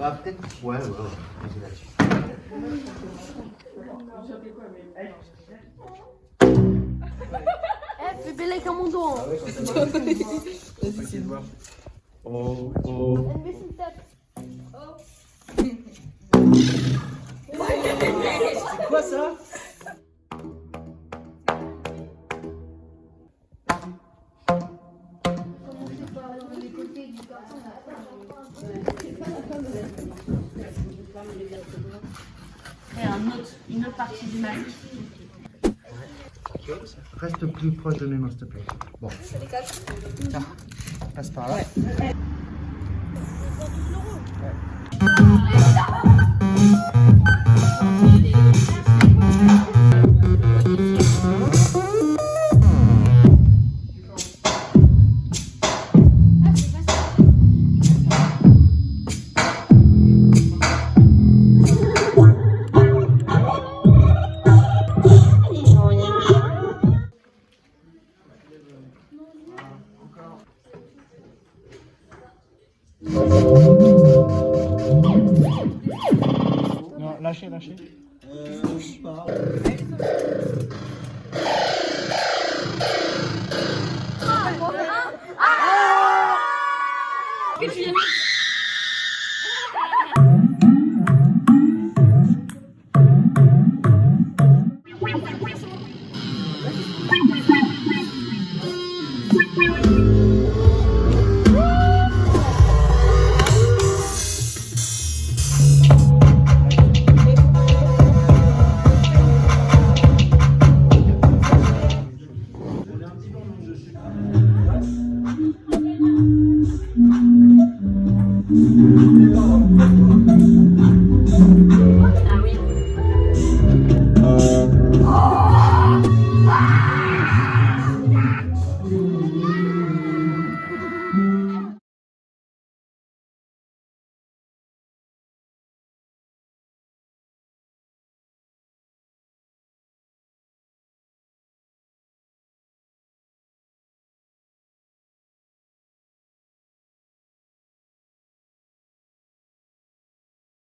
Bah peut-être, ouais, c'est là-dessus. Fais belle avec un mon dos. Vas-y, c'est voir. Oh, oh. C'est quoi ça? Et une autre partie du masque. Reste plus proche de mes mains, s'il te plaît. Bon. Tiens, passe par là. Ouais. Non, lâchez.